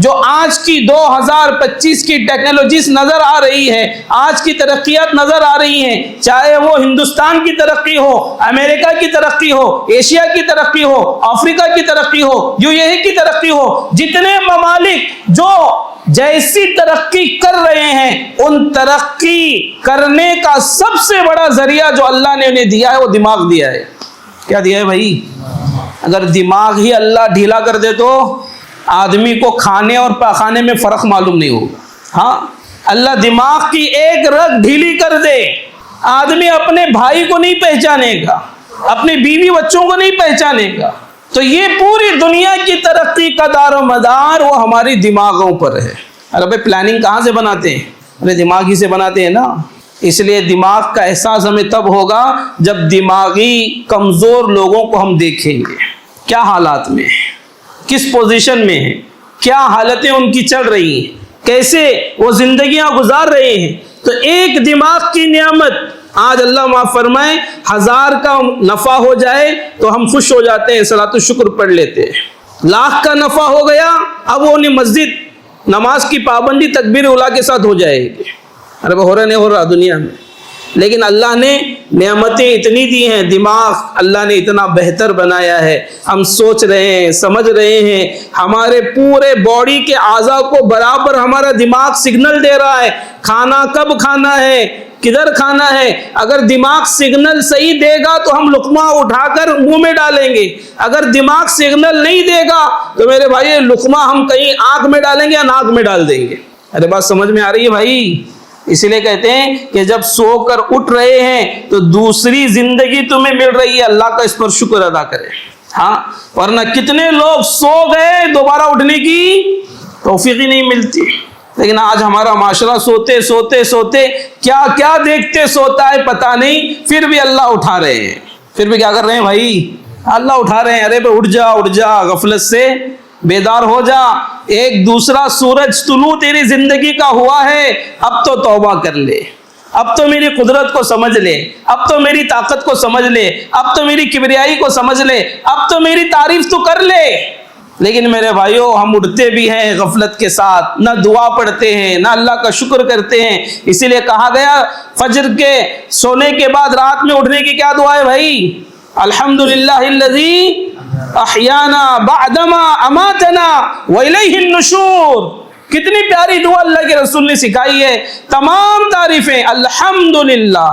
جو آج کی 2025 کی ٹیکنالوجیز نظر آ رہی ہے، آج کی ترقیات نظر آ رہی ہیں، چاہے وہ ہندوستان کی ترقی ہو، امریکہ کی ترقی ہو، ایشیا کی ترقی ہو، افریقہ کی ترقی ہو، UAE کی ترقی ہو، جتنے ممالک جو جیسی ترقی کر رہے ہیں، ان ترقی کرنے کا سب سے بڑا ذریعہ جو اللہ نے انہیں دیا ہے وہ دماغ دیا ہے۔ کیا دیا ہے بھائی؟ اگر دماغ ہی اللہ ڈھیلا کر دے تو آدمی کو کھانے اور پاخانے میں فرق معلوم نہیں ہوگا۔ ہاں، اللہ دماغ کی ایک رگ ڈھیلی کر دے، آدمی اپنے بھائی کو نہیں پہچانے گا، اپنی بیوی بچوں کو نہیں پہچانے گا۔ تو یہ پوری دنیا کی ترقی کا دار و مدار وہ ہماری دماغوں پر ہے۔ ارے بھائی پلاننگ کہاں سے بناتے ہیں؟ ارے دماغ ہی سے بناتے ہیں نا۔ اس لیے دماغ کا احساس ہمیں تب ہوگا جب دماغی کمزور لوگوں کو ہم دیکھیں گے، کیا حالات میں ہیں، کس پوزیشن میں ہیں، کیا حالتیں ان کی چل رہی ہیں، کیسے وہ زندگیاں گزار رہے ہیں۔ تو ایک دماغ کی نعمت آج اللہ معاف فرمائے 1000 کا نفع ہو جائے تو ہم خوش ہو جاتے ہیں، صلاۃ الشکر پڑھ لیتے ہیں۔ 1,00,000 کا نفع ہو گیا، اب وہ مسجد نماز کی پابندی تکبیر اولیٰ کے ساتھ ہو جائے گی۔ ارے وہ ہو رہا نہیں ہو رہا دنیا میں، لیکن اللہ نے نعمتیں اتنی دی ہیں، دماغ اللہ نے اتنا بہتر بنایا ہے، ہم سوچ رہے ہیں، سمجھ رہے ہیں، ہمارے پورے باڈی کے اعضاء کو برابر ہمارا دماغ سگنل دے رہا ہے، کھانا کب کھانا ہے، کدھر کھانا ہے۔ اگر دماغ سگنل صحیح دے گا تو ہم لقمہ اٹھا کر منہ میں ڈالیں گے، اگر دماغ سگنل نہیں دے گا تو میرے بھائی لقمہ ہم کہیں آنکھ میں ڈالیں گے یا ناک میں ڈال دیں گے۔ ارے بات سمجھ میں آ رہی ہے بھائی؟ اس لیے کہتے ہیں کہ جب سو کر اٹھ رہے ہیں تو دوسری زندگی تمہیں مل رہی ہے، اللہ کا اس پر شکر ادا کرے۔ ہاں، ورنہ کتنے لوگ سو گئے، دوبارہ اٹھنے کی توفیق ہی نہیں ملتی۔ لیکن آج ہمارا معاشرہ سوتے سوتے سوتے کیا کیا دیکھتے سوتا ہے پتہ نہیں، پھر بھی اللہ اٹھا رہے ہیں، پھر بھی کیا کر رہے ہیں بھائی؟ اللہ اٹھا رہے ہیں۔ ارے بھائی اٹھ جا، غفلت سے بیدار ہو جا، ایک دوسرا سورج طلوع تیری زندگی کا ہوا ہے، اب تو توبہ کر لے، اب تو میری قدرت کو سمجھ لے، اب تو میری طاقت کو سمجھ لے، اب تو میری کبریائی کو سمجھ لے، اب تو میری تعریف تو کر لے۔ لیکن میرے بھائیوں، ہم اٹھتے بھی ہیں غفلت کے ساتھ، نہ دعا پڑھتے ہیں، نہ اللہ کا شکر کرتے ہیں۔ اسی لیے کہا گیا فجر کے سونے کے بعد رات میں اٹھنے کی کیا دعا ہے بھائی؟ الحمدللہ الذی احیانا بعدما اماتنا والیہ النشور۔ کتنی پیاری دعا اللہ کے رسول نے سکھائی ہے، تمام تعریفیں الحمدللہ۔